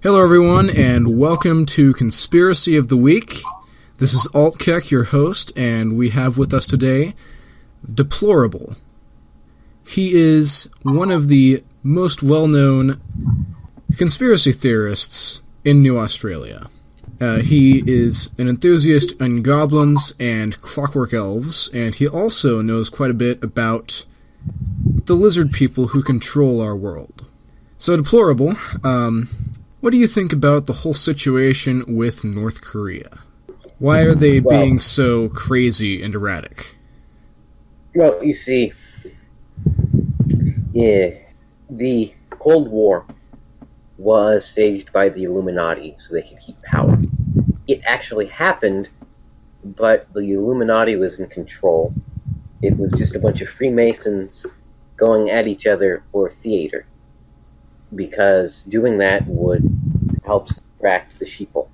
Hello everyone, and welcome to Conspiracy of the Week. This is ALTKEK, your host, and we have with us today Deplorable. He is one of the most well-known conspiracy theorists in New Australia. He is an enthusiast in goblins and Clockwork Elves, and he also knows quite a bit about the lizard people who control our world. So, Deplorable, what do you think about the whole situation with North Korea? Why are they being so crazy and erratic? Well, you see, the Cold War was staged by the Illuminati so they could keep power. It actually happened, but the Illuminati was in control. It was just a bunch of Freemasons going at each other for theater, because doing that would help distract the sheeple.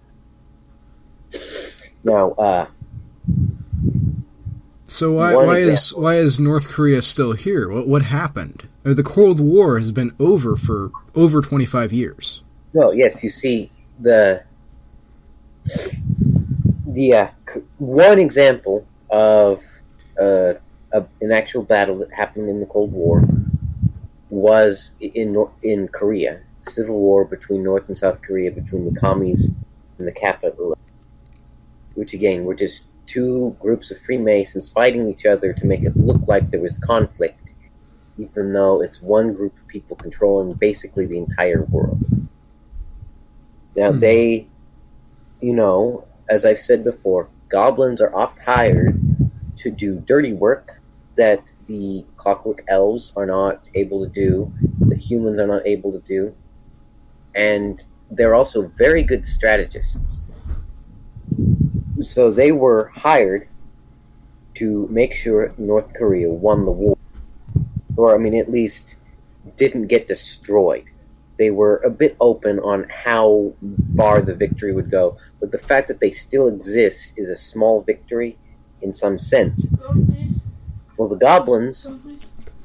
Now, so why is North Korea still here? What happened? The Cold War has been over for over 25 years. Well, yes, you see, the one example of an actual battle that happened in the Cold War was in Korea. Civil war between North and South Korea, between the commies and the capital, which again were just two groups of Freemasons fighting each other to make it look like there was conflict, even though it's one group of people controlling basically the entire world. Now they, as I've said before, goblins are oft hired to do dirty work that the Clockwork Elves are not able to do, that humans are not able to do, and they're also very good strategists. So they were hired to make sure North Korea won the war, or at least didn't get destroyed. They were a bit open on how far the victory would go, but the fact that they still exist is a small victory in some sense. Well, the goblins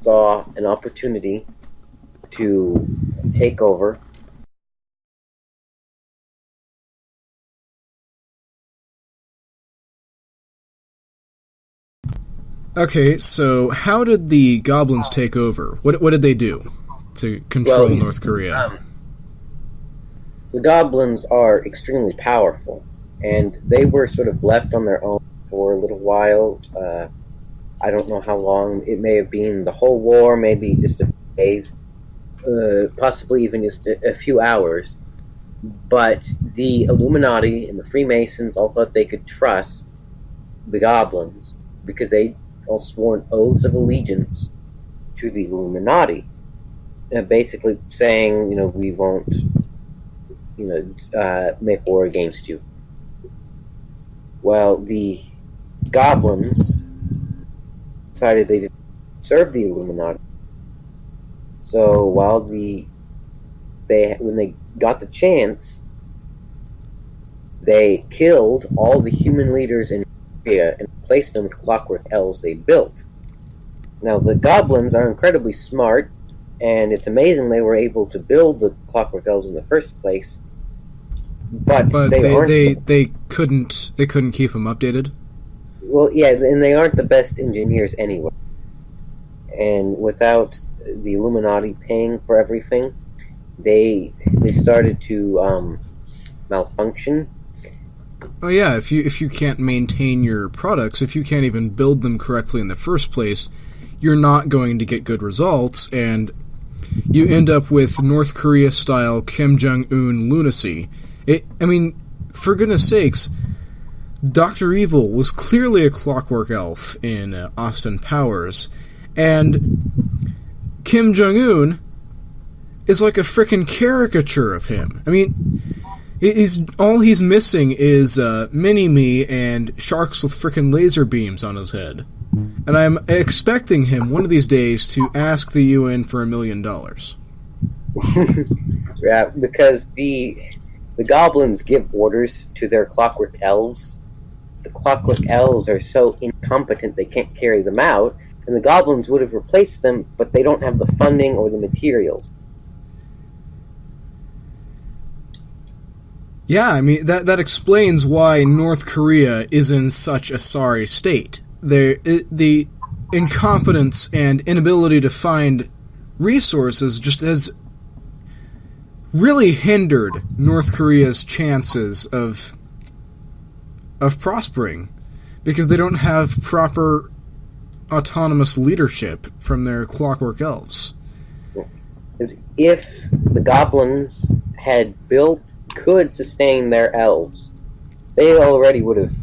saw an opportunity to take over. Okay, so how did the goblins take over? What did they do to control North Korea? The goblins are extremely powerful, and they were sort of left on their own for a little while. I don't know how long. It may have been the whole war, maybe just a few days, possibly even just a few hours. But the Illuminati and the Freemasons all thought they could trust the goblins because they all sworn oaths of allegiance to the Illuminati, basically saying, we won't, make war against you. Well, the goblins decided they didn't serve the Illuminati. So when they got the chance, they killed all the human leaders in Korea and replaced them with Clockwork Elves they built. Now, the goblins are incredibly smart, and it's amazing they were able to build the Clockwork Elves in the first place. But they couldn't keep them updated. Well, yeah, and they aren't the best engineers anyway. And without the Illuminati paying for everything, they started to malfunction. Oh yeah, if you can't maintain your products, if you can't even build them correctly in the first place, you're not going to get good results, and you end up with North Korea-style Kim Jong-un lunacy. For goodness sakes, Dr. Evil was clearly a Clockwork Elf in Austin Powers, and Kim Jong-un is like a frickin' caricature of him. All he's missing is Mini-Me and sharks with frickin' laser beams on his head. And I'm expecting him one of these days to ask the UN for $1 million. Yeah, because the goblins give orders to their Clockwork Elves. The Clockwork Elves are so incompetent they can't carry them out, and the goblins would have replaced them, but they don't have the funding or the materials. Yeah, I mean, that explains why North Korea is in such a sorry state. The incompetence and inability to find resources just has really hindered North Korea's chances of prospering, because they don't have proper autonomous leadership from their Clockwork Elves. Because if the goblins could sustain their elves, they already would have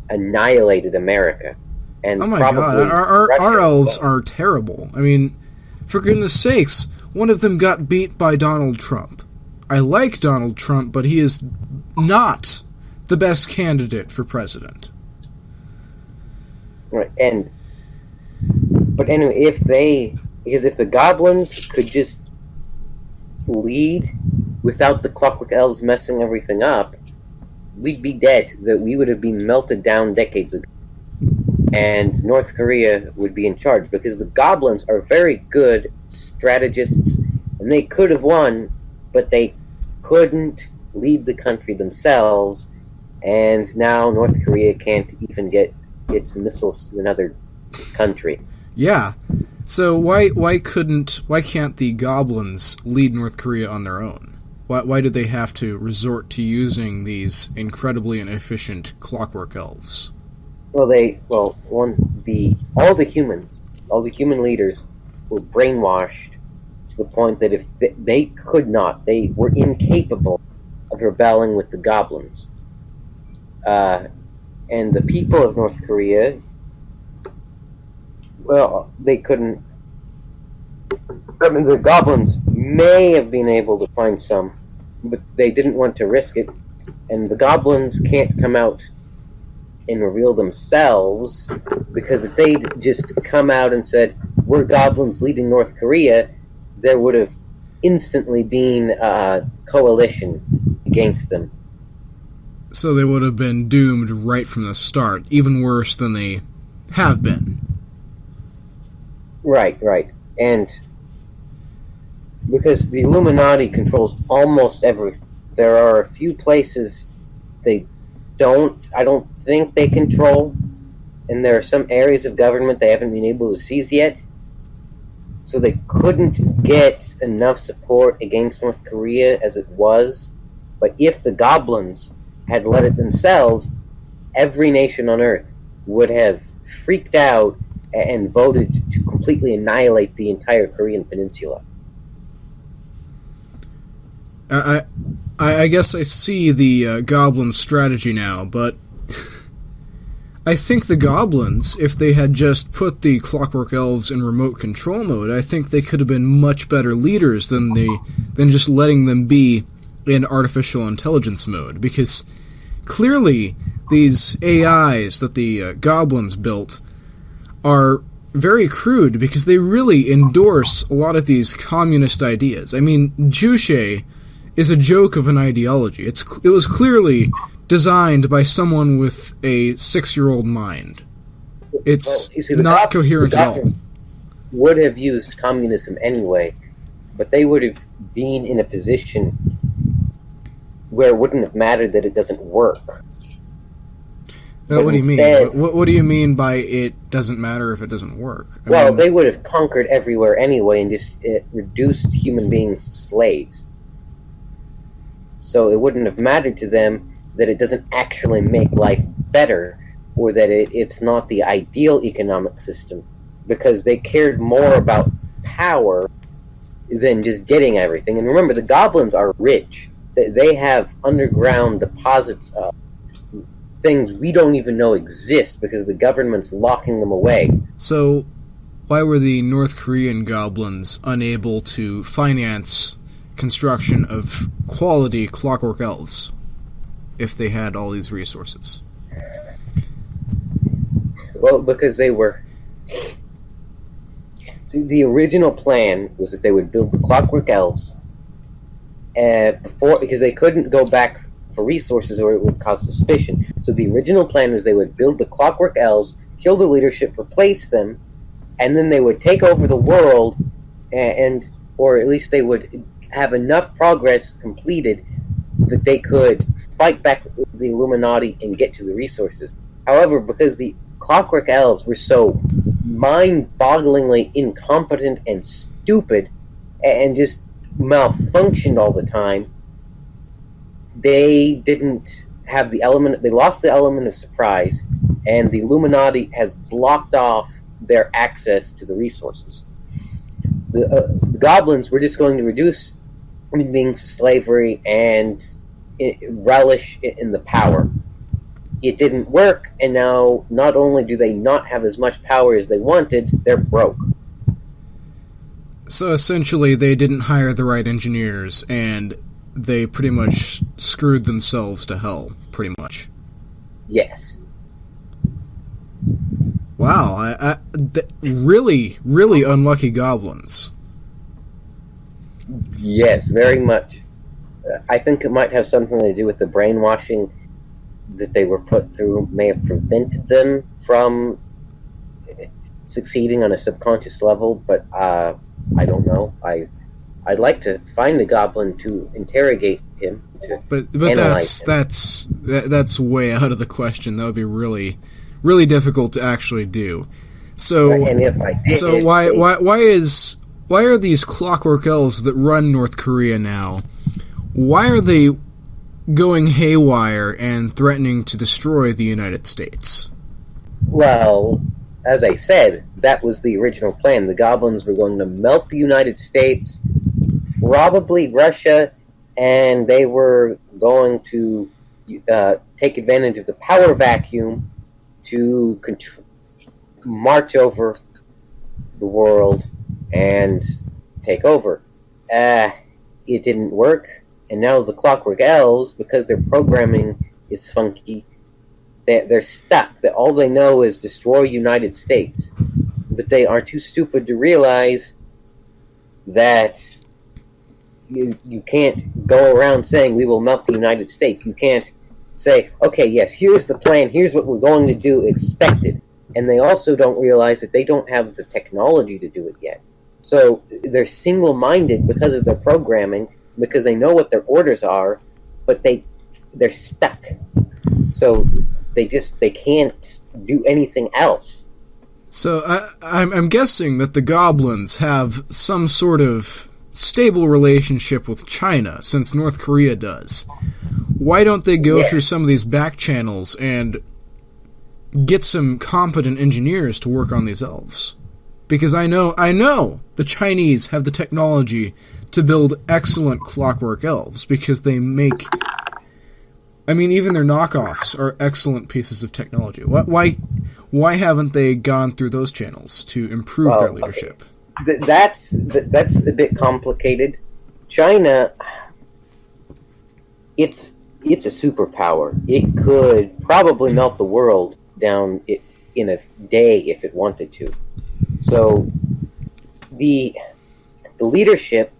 annihilated America. And oh my god, our elves are terrible. I mean, for goodness sakes, one of them got beat by Donald Trump. I like Donald Trump, but he is not the best candidate for president. Right, but anyway, if the goblins could just lead without the Clockwork Elves messing everything up, we'd be dead. That we would have been melted down decades ago, and North Korea would be in charge, because the goblins are very good strategists, and they could have won, but they couldn't lead the country themselves, and now North Korea can't even get its missiles to another country. Yeah. So why can't the goblins lead North Korea on their own? Why do they have to resort to using these incredibly inefficient Clockwork Elves? All the human leaders were brainwashed to the point that if they were incapable of rebelling with the goblins. And the people of North Korea, well, they couldn't. I mean, the goblins may have been able to find some, but they didn't want to risk it. And the goblins can't come out and reveal themselves, because if they'd just come out and said, "We're goblins leading North Korea," there would have instantly been a coalition against them. So they would have been doomed right from the start, even worse than they have been. Right. And because the Illuminati controls almost everything, there are a few places I don't think they control, and there are some areas of government they haven't been able to seize yet. So they couldn't get enough support against North Korea as it was. But if the goblins had led it themselves, every nation on Earth would have freaked out and voted to completely annihilate the entire Korean peninsula. I guess I see the goblin strategy now, but I think the goblins, if they had just put the Clockwork Elves in remote control mode, I think they could have been much better leaders than just letting them be in artificial intelligence mode, because clearly these AIs that the goblins built are very crude, because they really endorse a lot of these communist ideas. I mean, Juche is a joke of an ideology. It was clearly designed by someone with a 6-year-old mind. It's not coherent at all. Would have used communism anyway, but they would have been in a position where it wouldn't have mattered that it doesn't work. What do you mean? What do you mean by it doesn't matter if it doesn't work? I mean, they would have conquered everywhere anyway and just reduced human beings to slaves. So it wouldn't have mattered to them that it doesn't actually make life better, or that it's not the ideal economic system, because they cared more about power than just getting everything. And remember, the goblins are rich. They have underground deposits of things we don't even know exist, because the government's locking them away. So why were the North Korean goblins unable to finance construction of quality Clockwork Elves if they had all these resources? Well, because they were... See, the original plan was that they would build the Clockwork Elves because they couldn't go back for resources or it would cause suspicion. So the original plan was they would build the Clockwork Elves, kill the leadership, replace them, and then they would take over the world, or at least they would have enough progress completed that they could fight back the Illuminati and get to the resources. However, because the Clockwork Elves were so mind-bogglingly incompetent and stupid and just malfunctioned all the time, they didn't have the element, they lost the element of surprise, and the Illuminati has blocked off their access to the resources. The goblins were just going to reduce human beings to slavery and relish in the power. It didn't work, and now not only do they not have as much power as they wanted, they're broke. So essentially, they didn't hire the right engineers, and they pretty much screwed themselves to hell, pretty much. Yes. Wow, really, really unlucky goblins. Yes, very much. I think it might have something to do with the brainwashing that they were put through, may have prevented them from succeeding on a subconscious level, but I don't know. I'd like to find the goblin to interrogate him. But that's way out of the question. That would be really, really difficult to actually do. So, and if I did, so why are these Clockwork Elves that run North Korea now? Why are they going haywire and threatening to destroy the United States? Well, as I said, that was the original plan. The goblins were going to melt the United States, probably Russia, and they were going to take advantage of the power vacuum to march over the world and take over. It didn't work, and now the Clockwork Elves, because their programming is funky, they're stuck. That all they know is destroy United States, but they are too stupid to realize that you can't go around saying we will melt the United States. You can't say, okay, yes, here's the plan, here's what we're going to do, expect it. And they also don't realize that they don't have the technology to do it yet. So they're single-minded because of their programming, because they know what their orders are, but they're stuck. So they can't do anything else. So I'm guessing that the goblins have some sort of stable relationship with China, since North Korea does. Why don't they go through some of these back channels and get some competent engineers to work on these elves? Because I know the Chinese have the technology to build excellent Clockwork Elves, because they make... I mean, even their knockoffs are excellent pieces of technology. Why haven't they gone through those channels to improve their leadership? Okay. That's a bit complicated. China, it's a superpower. It could probably melt the world down in a day if it wanted to. So the leadership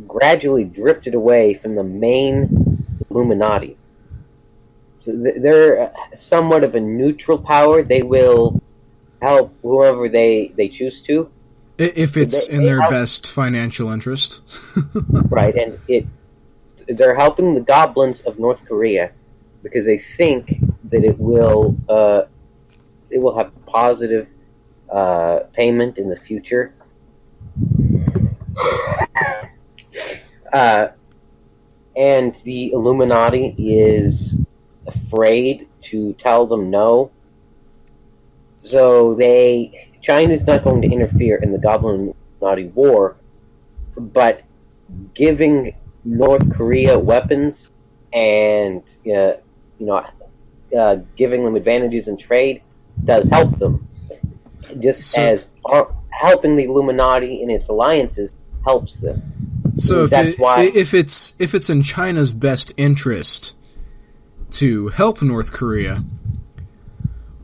gradually drifted away from the main Illuminati. So they're somewhat of a neutral power. They will help whoever they choose to. If it's in their best financial interest. Right, and they're helping the goblins of North Korea because they think that it will have positive payment in the future. And the Illuminati is afraid to tell them no. So China's not going to interfere in the Goblin-Illuminati war, but giving North Korea weapons and giving them advantages in trade does help them. As helping the Illuminati in its alliances helps them. So if it's in China's best interest to help North Korea,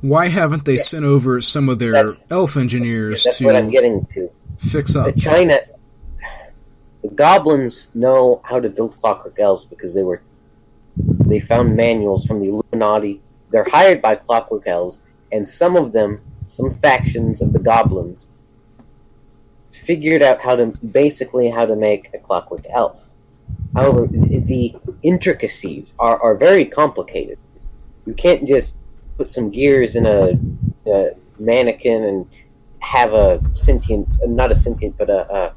why haven't they sent over some of their elf engineers that's what I'm getting to. Fix up? The goblins know how to build Clockwork Elves because they found manuals from the Illuminati. They're hired by Clockwork Elves, and some factions of the goblins figured out how to make a Clockwork Elf. However, the intricacies are very complicated. You can't just put some gears in a mannequin and have a sentient, not a sentient, but a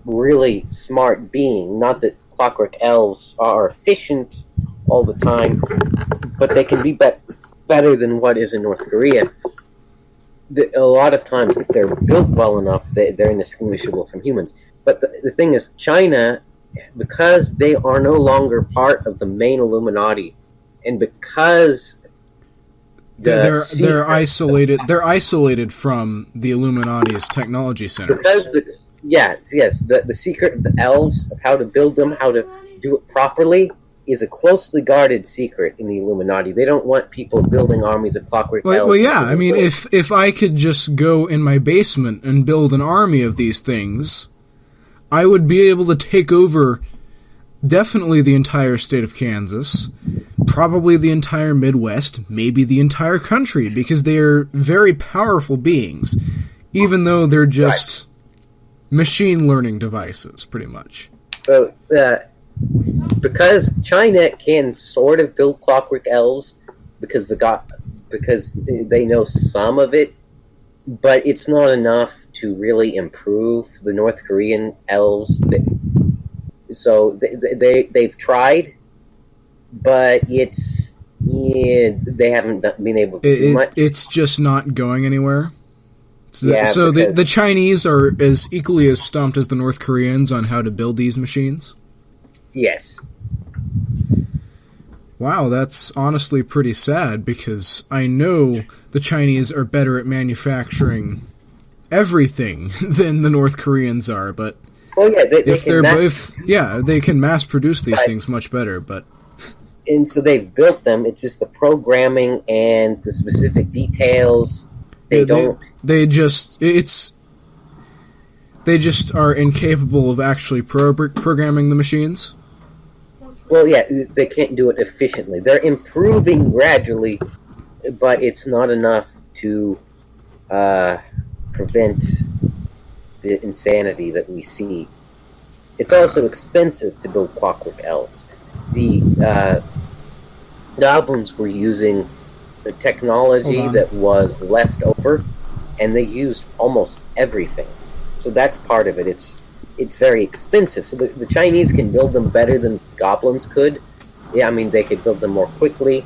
really smart being. Not that Clockwork Elves are efficient all the time, but they can be better than what is in North Korea. A lot of times, if they're built well enough, they're indistinguishable from humans. But the thing is, China, because they are no longer part of the main Illuminati, and because they're isolated. They're isolated from the Illuminati's technology centers. Because the secret of the elves of how to build them, how to do it properly, is a closely guarded secret in the Illuminati. They don't want people building armies of Clockwork Elves. Well, yeah. I mean, if I could just go in my basement and build an army of these things, I would be able to take over definitely the entire state of Kansas, probably the entire Midwest, maybe the entire country, because they are very powerful beings, even though they're just machine learning devices, pretty much. So, because China can sort of build Clockwork Elves, because they know some of it, but it's not enough to really improve the North Korean elves. So they've tried, but they haven't been able to do much. It's just not going anywhere. So the Chinese are as equally as stumped as the North Koreans on how to build these machines? Yes. Wow, that's honestly pretty sad, because I know the Chinese are better at manufacturing everything than the North Koreans are, but they can mass produce these things much better, but and so they've built them. It's just the programming and the specific details. They just are incapable of actually programming the machines. Well, yeah, they can't do it efficiently. They're improving gradually, but it's not enough to prevent the insanity that we see. It's also expensive to build Clockwork Elves. The goblins were using the technology that was left over, and they used almost everything. So that's part of it. It's very expensive. So the Chinese can build them better than goblins could. Yeah, I mean, they could build them more quickly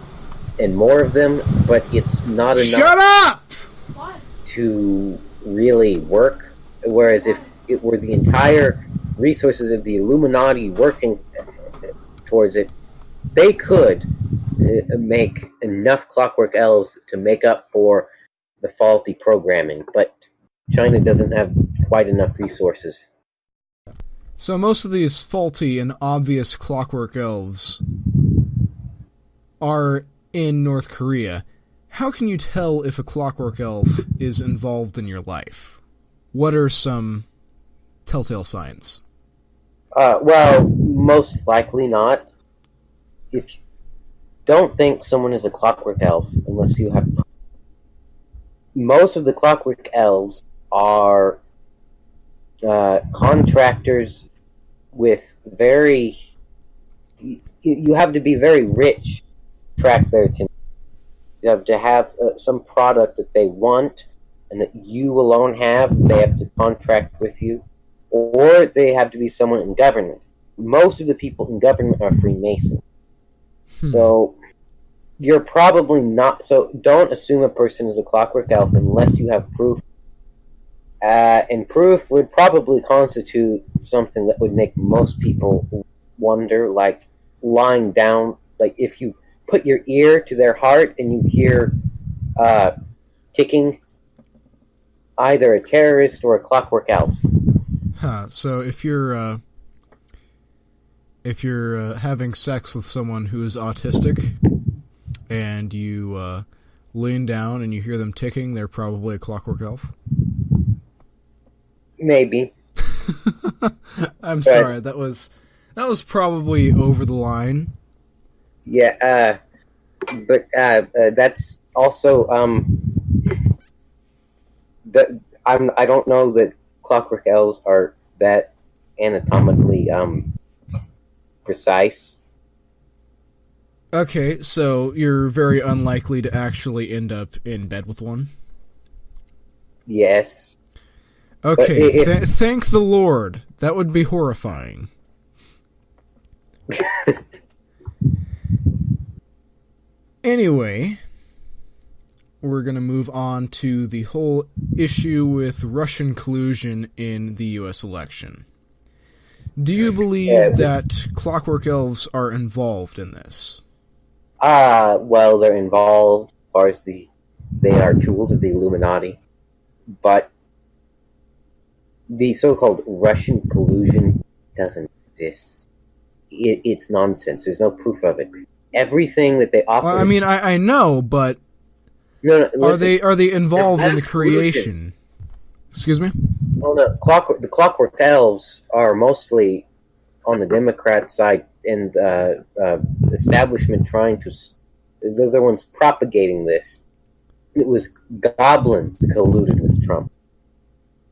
and more of them, but it's not enough. Shut up! To really work. Whereas if it were the entire resources of the Illuminati working towards it, they could make enough Clockwork Elves to make up for the faulty programming. But China doesn't have quite enough resources. So most of these faulty and obvious Clockwork Elves are in North Korea. How can you tell if a Clockwork Elf is involved in your life? What are some telltale signs? Well, most likely not. If you don't think someone is a Clockwork Elf unless you have... Most of the Clockwork Elves are contractors with very... You have to be very rich to attract their attention. You have to have some product that they want and that you alone have. They have to contract with you. Or they have to be someone in government. Most of the people in government are Freemasons. So you're probably not... So don't assume a person is a Clockwork Elf unless you have proof. And proof would probably constitute something that would make most people wonder, like lying down. Like if you put your ear to their heart and you hear ticking, either a terrorist or a Clockwork Elf. So if you're having sex with someone who is autistic and you lean down and you hear them ticking, they're probably a Clockwork Elf? Maybe. I'm sorry, that was probably over the line. Yeah, but that's also I don't know that Clockwork Elves are that anatomically precise. Okay, so you're very unlikely to actually end up in bed with one? Yes. Okay, thank the Lord. That would be horrifying. Anyway, we're going to move on to the whole issue with Russian collusion in the U.S. election. Do you believe that Clockwork Elves are involved in this? Well, they're involved as far as they are tools of the Illuminati, but the so-called Russian collusion doesn't exist. It's nonsense. There's no proof of it. Everything that they offer. Well, I mean, I know, but no, listen, are they involved in the creation? Collusion. Excuse me? Oh no, the Clockwork Elves are mostly on the Democrat side, and establishment trying to. They're the ones propagating this. It was goblins that colluded with Trump.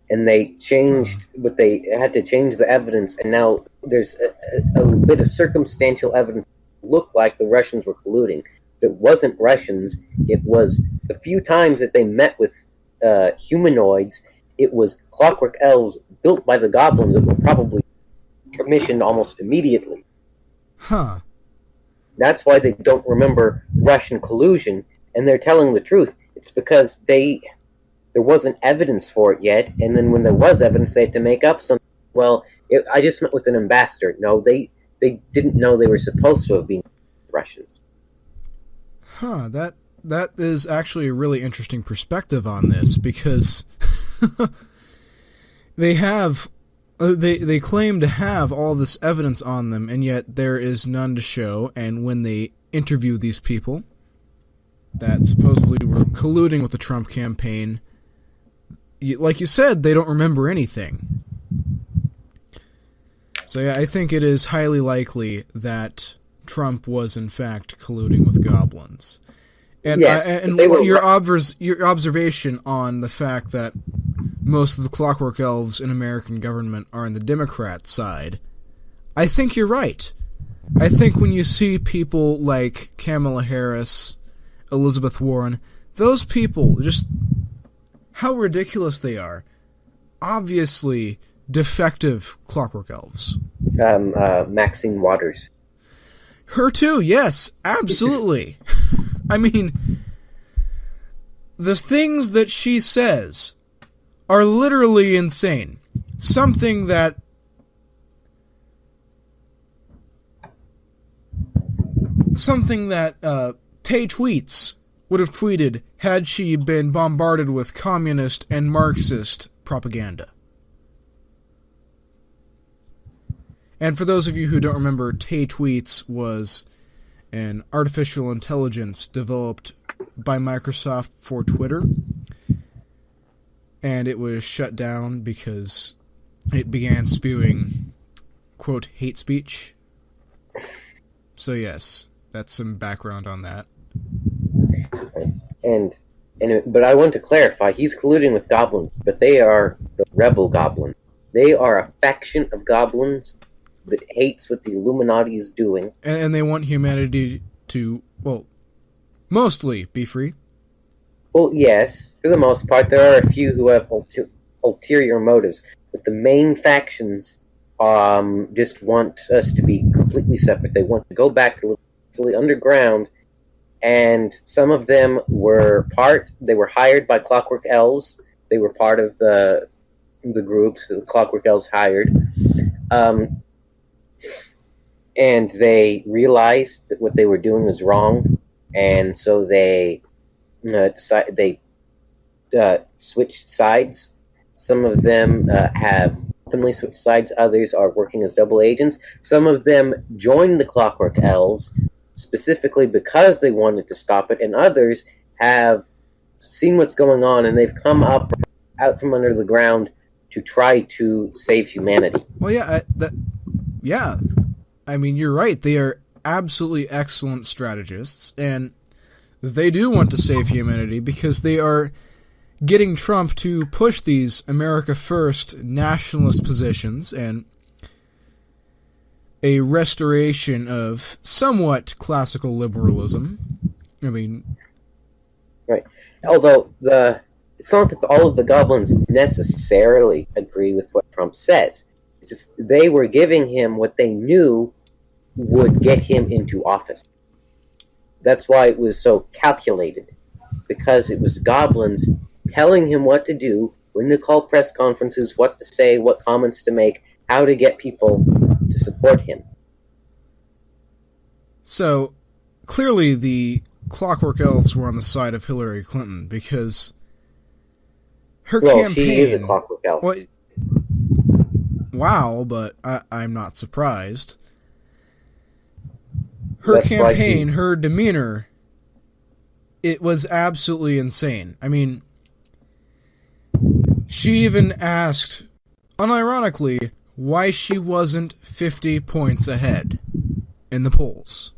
And they changed, but they had to change the evidence, and now there's a bit of circumstantial evidence that looked like the Russians were colluding. It wasn't Russians. It was the few times that they met with humanoids, it was Clockwork Elves built by the goblins that were probably commissioned almost immediately. Huh. That's why they don't remember Russian collusion, and they're telling the truth. It's because there wasn't evidence for it yet, and then when there was evidence, they had to make up something. Well, I just met with an ambassador. No, they didn't know they were supposed to have been Russians. Huh, that is actually a really interesting perspective on this, because they claim to have all this evidence on them, and yet there is none to show, and when they interview these people that supposedly were colluding with the Trump campaign, like you said, they don't remember anything. So yeah, I think it is highly likely that Trump was in fact colluding with goblins. And, yes, and your observation on the fact that most of the Clockwork Elves in American government are on the Democrat side, I think you're right. I think when you see people like Kamala Harris, Elizabeth Warren, those people, just how ridiculous they are. Obviously defective Clockwork Elves. Maxine Waters. Her too, yes, absolutely. I mean, the things that she says are literally insane. Something that Tay Tweets would have tweeted had she been bombarded with communist and Marxist propaganda. And for those of you who don't remember, Tay Tweets was an artificial intelligence developed by Microsoft for Twitter, and it was shut down because it began spewing, quote, hate speech. So yes, that's some background on that. But I want to clarify, he's colluding with goblins, but they are the rebel goblins. They are a faction of goblins that hates what the Illuminati is doing. And they want humanity to, well, mostly be free. Well, yes, for the most part. There are a few who have ulterior motives, but the main factions just want us to be completely separate. They want to go back to fully underground, and some of them they were hired by Clockwork Elves. They were part of the groups that the Clockwork Elves hired. And they realized that what they were doing was wrong, and so they switched sides. Some of them have openly switched sides. Others are working as double agents. Some of them joined the Clockwork Elves specifically because they wanted to stop it, and others have seen what's going on, and they've come out from under the ground to try to save humanity. Well, yeah. I mean, you're right. They are absolutely excellent strategists, and they do want to save humanity because they are getting Trump to push these America First nationalist positions, and a restoration of somewhat classical liberalism. I mean... Right. Although, it's not that all of the goblins necessarily agree with what Trump says. It's just they were giving him what they knew would get him into office. That's why it was so calculated. Because it was goblins telling him what to do, when to call press conferences, what to say, what comments to make, how to get people to support him. So, clearly the Clockwork Elves were on the side of Hillary Clinton, because her campaign... she is a Clockwork Elf. Well, wow, but I'm not surprised. Her campaign, her demeanor, it was absolutely insane. I mean, she even asked, unironically, why she wasn't 50 points ahead in the polls.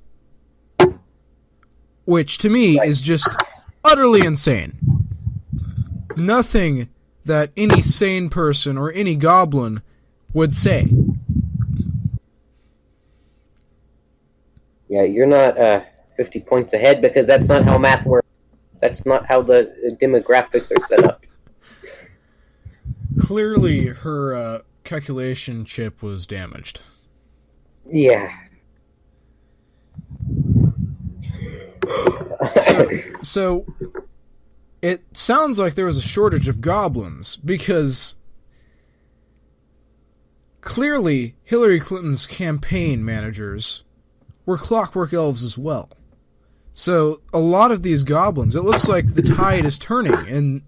Which, to me, is just utterly insane. Nothing that any sane person or any goblin would say. Yeah, you're not 50 points ahead because that's not how math works. That's not how the demographics are set up. Clearly, her calculation chip was damaged. Yeah. So, it sounds like there was a shortage of goblins, because clearly Hillary Clinton's campaign managers were Clockwork Elves as well. So, a lot of these goblins, it looks like the tide is turning, and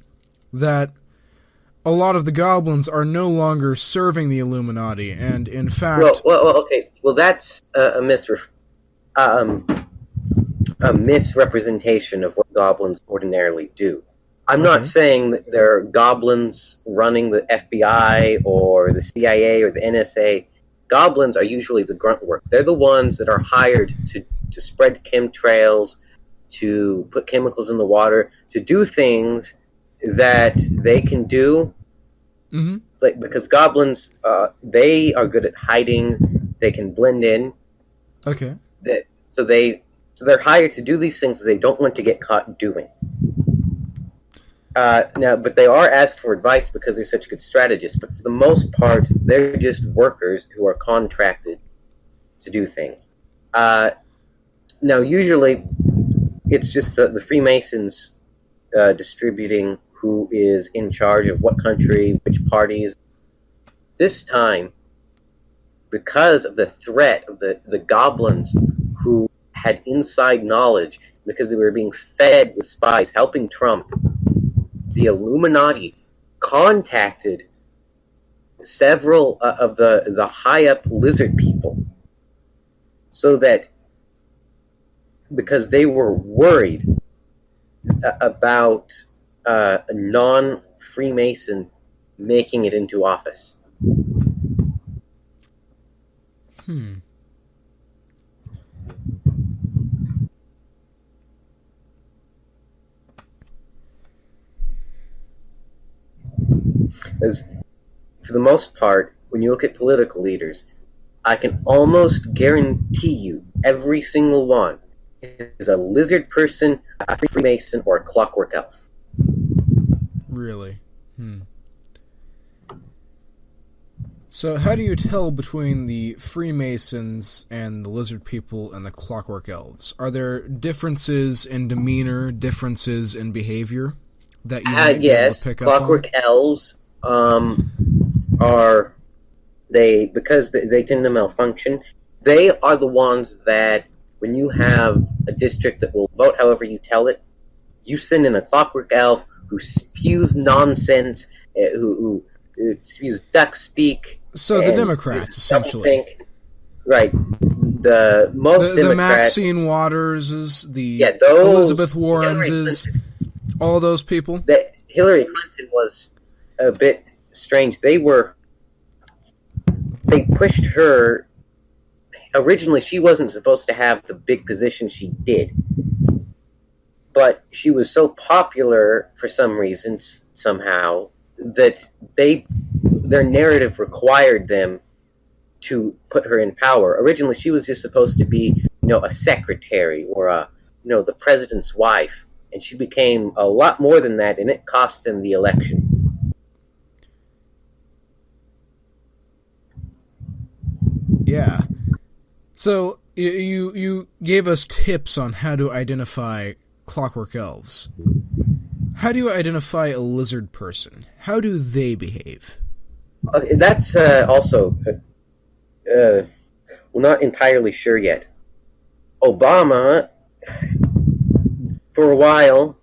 that a lot of the goblins are no longer serving the Illuminati, and in fact... okay. Well, that's a misrepresentation of what goblins ordinarily do. I'm not saying that they're goblins running the FBI or the CIA or the NSA. Goblins are usually the grunt work. They're the ones that are hired to spread chemtrails, to put chemicals in the water, to do things that they can do. Mm-hmm. Like, because goblins, they are good at hiding. They can blend in. Okay. So they're hired to do these things that they don't want to get caught doing. But they are asked for advice because they're such good strategists. But for the most part, they're just workers who are contracted to do things. Now, usually, it's just the Freemasons distributing who is in charge of what country, which parties. This time, because of the threat of the goblins who had inside knowledge, because they were being fed with spies helping Trump, the Illuminati contacted several of the high-up lizard people, so that, because they were worried about a non-Freemason making it into office. As for the most part, when you look at political leaders, I can almost guarantee you every single one is a lizard person, a Freemason, or a Clockwork Elf. Really? So how do you tell between the Freemasons and the lizard people and the Clockwork Elves? Are there differences in demeanor, differences in behavior that you might be able to pick up on? Clockwork Elves are because they tend to malfunction. They are the ones that, when you have a district that will vote however you tell it, you send in a Clockwork Elf who spews nonsense, who spews duck speak. So the Democrats, essentially. Right. The most the Democrats... Maxine Waters, the Elizabeth Warrens, all those people. Hillary Clinton was a bit strange. They pushed her. Originally, she wasn't supposed to have the big position she did. But she was so popular for some reason, somehow, that their narrative required them to put her in power. Originally, she was just supposed to be, a secretary or the president's wife, and she became a lot more than that, and it cost him the election. Yeah. So you gave us tips on how to identify Clockwork Elves. How do you identify a lizard person? How do they behave? That's also we're not entirely sure yet. Obama, for a while,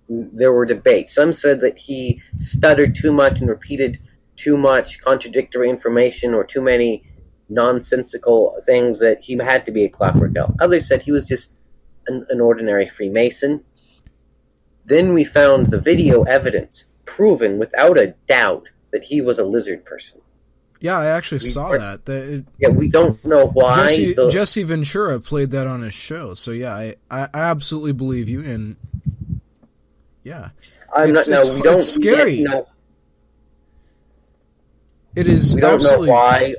there were debates. Some said that he stuttered too much and repeated too much contradictory information or too many nonsensical things that he had to be a Clockwork Elf. Others said he was just an ordinary Freemason. Then we found the video evidence proven without a doubt that he was a lizard person. Yeah, I actually saw that. We don't know why. Jesse Ventura played that on his show, so yeah, I absolutely believe you, and yeah. It's scary. It is. We don't absolutely... know why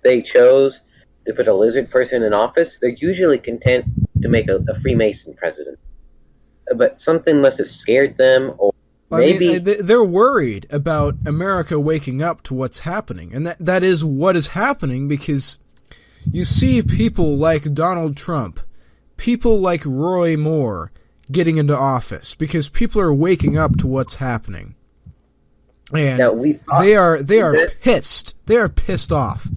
they chose to put a lizard person in office. They're usually content to make a Freemason president. But something must have scared them, or maybe... they're worried about America waking up to what's happening. And that is what is happening, because you see people like Donald Trump, people like Roy Moore getting into office, because people are waking up to what's happening. And they are pissed. They are pissed off.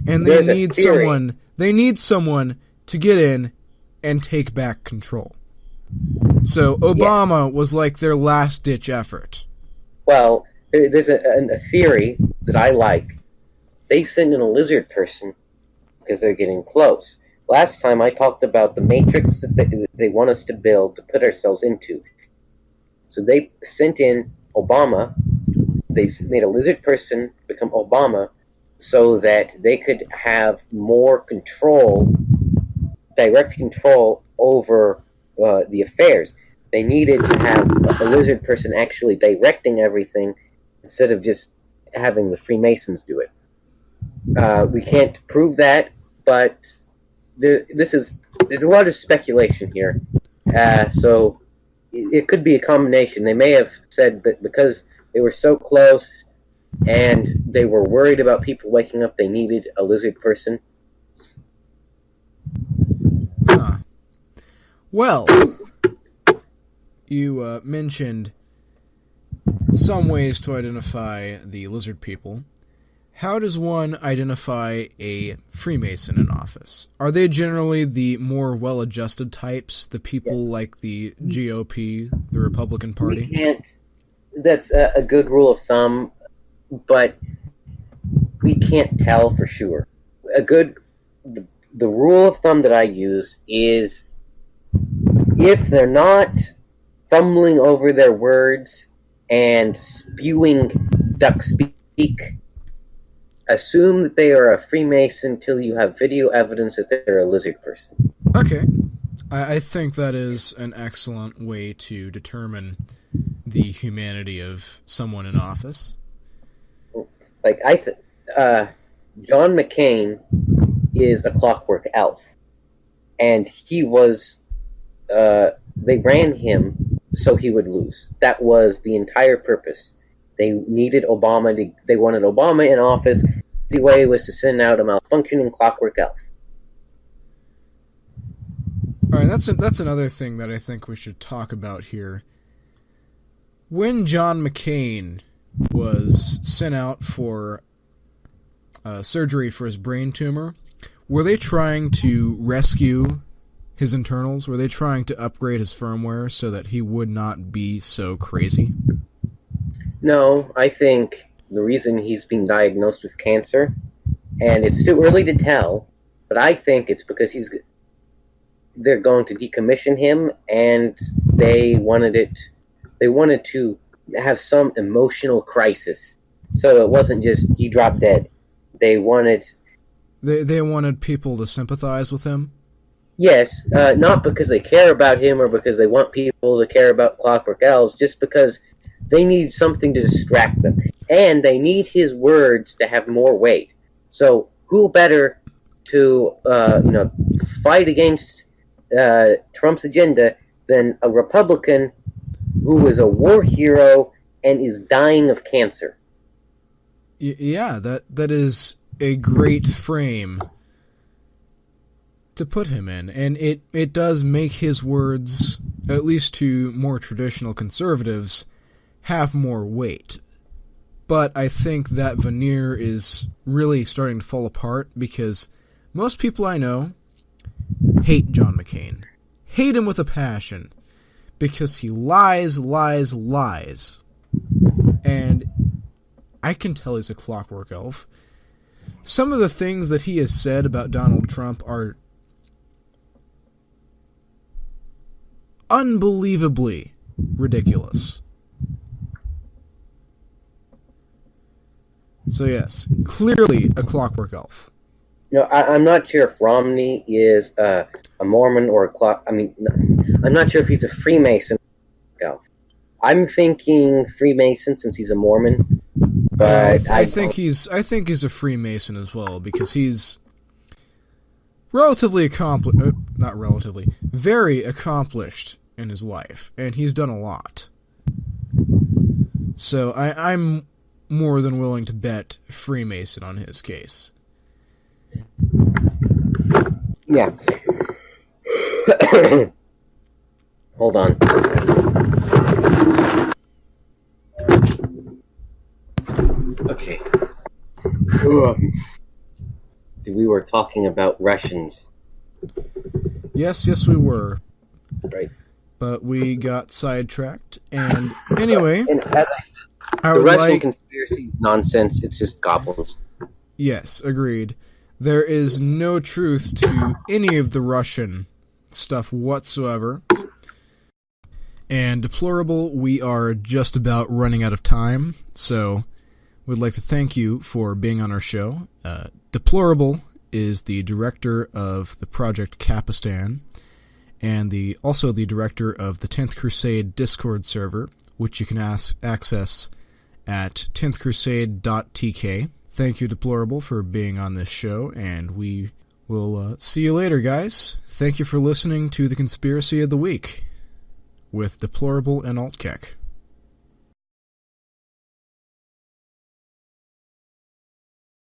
And they need someone to get in and take back control. So Obama was like their last-ditch effort. Well, there's a theory that I like. They send in a lizard person because they're getting close. Last time I talked about the matrix that they want us to build to put ourselves into. So they sent in Obama. They made a lizard person become Obama so that they could have more control, direct control over the affairs. They needed to have a lizard person actually directing everything instead of just having the Freemasons do it. We can't prove that, but there's a lot of speculation here. So it could be a combination. They may have said that because they were so close and they were worried about people waking up, they needed a lizard person. Well, you mentioned some ways to identify the lizard people. How does one identify a Freemason in office? Are they generally the more well-adjusted types, the people like the GOP, the Republican Party? That's a good rule of thumb, but we can't tell for sure. The rule of thumb that I use is if they're not fumbling over their words and spewing duck speak, assume that they are a Freemason until you have video evidence that they're a lizard person. Okay. I think that is an excellent way to determine the humanity of someone in office. Like, John McCain is a Clockwork Elf. And he was... they ran him so he would lose. That was the entire purpose. They needed Obama. They wanted Obama in office. The easy way was to send out a malfunctioning Clockwork Elf. All right, that's another thing that I think we should talk about here. When John McCain was sent out for surgery for his brain tumor, were they trying to rescue his internals? Were they trying to upgrade his firmware so that he would not be so crazy? No, I think the reason he's being diagnosed with cancer, and it's too early to tell, but I think it's because they're going to decommission him, and they wanted to have some emotional crisis. So it wasn't just he dropped dead. They wanted people to sympathize with him? Yes, not because they care about him or because they want people to care about Clockwork Elves, just because they need something to distract them. And they need his words to have more weight. So who better to fight against Trump's agenda than a Republican who is a war hero and is dying of cancer? Yeah, that is a great frame to put him in, and it does make his words, at least to more traditional conservatives, have more weight. But I think that veneer is really starting to fall apart because most people I know hate John McCain. Hate him with a passion because he lies. And I can tell he's a Clockwork Elf. Some of the things that he has said about Donald Trump are unbelievably ridiculous. So yes, clearly a Clockwork Elf. I'm not sure if Romney is a Mormon or I'm not sure if he's a Freemason. I'm thinking Freemason since he's a Mormon. But I think he's a Freemason as well because he's very accomplished in his life, and he's done a lot. So I'm more than willing to bet Freemason on his case. Yeah. Hold on. Okay. We were talking about Russians. Yes, we were. Right. But we got sidetracked, and anyway... The Russian conspiracy is nonsense. It's just goblins. Yes, agreed. There is no truth to any of the Russian stuff whatsoever. And Deplorable, we are just about running out of time, so we'd like to thank you for being on our show. Deplorable is the director of the Project Capistan, and also the director of the 10th Crusade Discord server, which you can access at 10thcrusade.tk. Thank you, Deplorable, for being on this show, and we will see you later, guys. Thank you for listening to the Conspiracy of the Week with Deplorable and ALTKEK.